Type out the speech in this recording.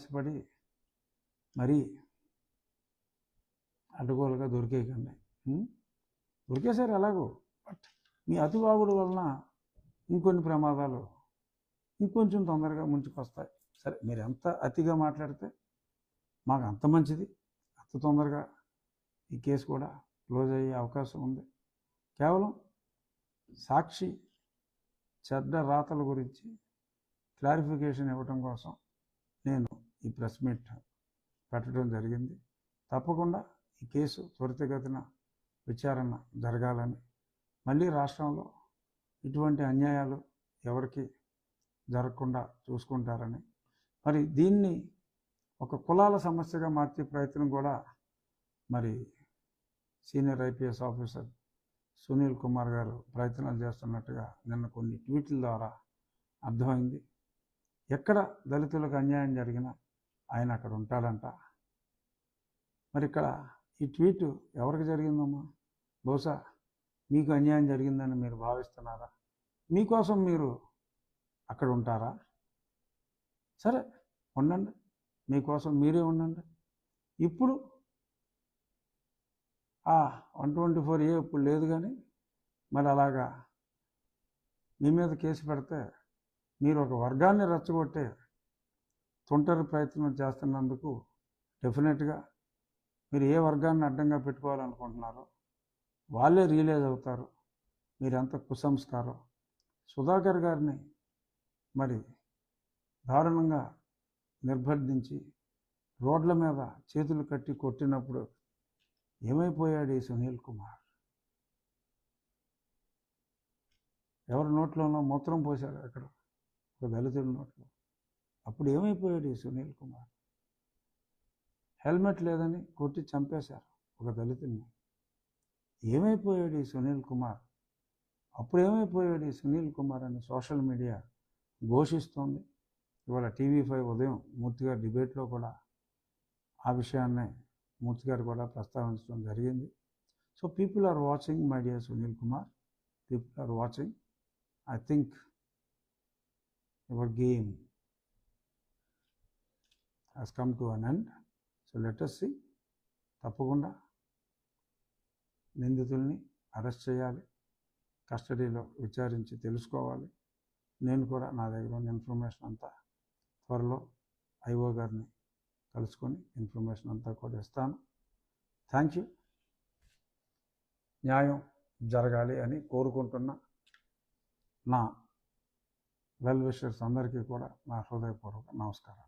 ఆవేశపడి మరీ అడ్డగోలుగా దొరికేయకండి. దొరికేసారు ఎలాగో, బట్ మీ అతివాగుడు వలన ఇంకొన్ని ప్రమాదాలు ఇంకొంచెం తొందరగా ముంచుకొస్తాయి. సరే, మీరు ఎంత అతిగా మాట్లాడితే మాకు అంత మంచిది, అంత తొందరగా ఈ కేసు కూడా క్లోజ్ అయ్యే అవకాశం ఉంది. కేవలం సాక్షి చెడ్డ రాతల గురించి క్లారిఫికేషన్ ఇవ్వడం కోసం నేను ఈ ప్రెస్ మీట్ పెట్టడం జరిగింది. తప్పకుండా ఈ కేసు త్వరితగతిన విచారణ జరగాలని, మళ్ళీ రాష్ట్రంలో ఇటువంటి అన్యాయాలు ఎవరికి జరగకుండా చూసుకుంటారని, మరి దీన్ని ఒక కులాల సమస్యగా మార్చే ప్రయత్నం కూడా మరి senior IPS officer Sunil Kumar గారు ప్రయత్నాలు చేస్తున్నట్టుగా నిన్న కొన్ని ట్వీట్ల ద్వారా అర్థమైంది. ఎక్కడ దళితులకు అన్యాయం జరిగినా ఆయన అక్కడ ఉంటాడంట. మరి ఇక్కడ ఈ ట్వీట్ ఎవరికి జరిగిందమ్మా? బహుశా మీకు అన్యాయం జరిగిందని మీరు భావిస్తున్నారా? మీకోసం మీరు అక్కడ ఉంటారా? సరే, ఉండండి, మీకోసం మీరే ఉండండి. ఇప్పుడు 124A ఇప్పుడు లేదు, కానీ మరి అలాగా మీ మీద కేసు పెడితే మీరు ఒక వర్గాన్ని రెచ్చగొట్టే తుంటరి ప్రయత్నం చేస్తున్నందుకు డెఫినెట్గా మీరు ఏ వర్గాన్ని అడ్డంగా పెట్టుకోవాలనుకుంటున్నారో వాళ్ళే రియలైజ్ అవుతారు మీరు ఎంత కుసంస్కారం. సుధాకర్ గారిని మరి దారుణంగా నిర్బంధించి రోడ్ల మీద చేతులు కట్టి కొట్టినప్పుడు ఏమైపోయాడు ఈ సునీల్ కుమార్? ఎవరి నోట్లోనో మూత్రం పోశారు అక్కడ, ఒక దళితుడి నోట్లో. అప్పుడు ఏమైపోయాడు ఈ సునీల్ కుమార్? హెల్మెట్ లేదని కొట్టి చంపేశారు ఒక దళితుడిని. ఏమైపోయాడు ఈ సునీల్ కుమార్? అప్పుడు ఏమైపోయాడు ఈ సునీల్ కుమార్ అని సోషల్ మీడియా ఘోషిస్తోంది. ఇవాళ TV5 ఉదయం మూర్తి గారి డిబేట్లో కూడా ఆ విషయాన్నే మూర్తి గారు కూడా ప్రస్తావించడం జరిగింది. So people are watching, my dear Sunil Kumar, people are watching. I think your game has come to an end. So let us see. తప్పకుండా నిందితుల్ని అరెస్ట్ చేయాలి, కస్టడీలో విచారించి తెలుసుకోవాలి. నేను కూడా నా దగ్గర ఉన్న ఇన్ఫర్మేషన్ అంతా త్వరలో IO గారిని కలుసుకొని ఇన్ఫర్మేషన్ అంతా కూడా ఇస్తాను. Thank you. న్యాయం జరగాలి అని కోరుకుంటున్న నా వెల్ విషర్స్ అందరికీ కూడా నా హృదయపూర్వక నమస్కారం.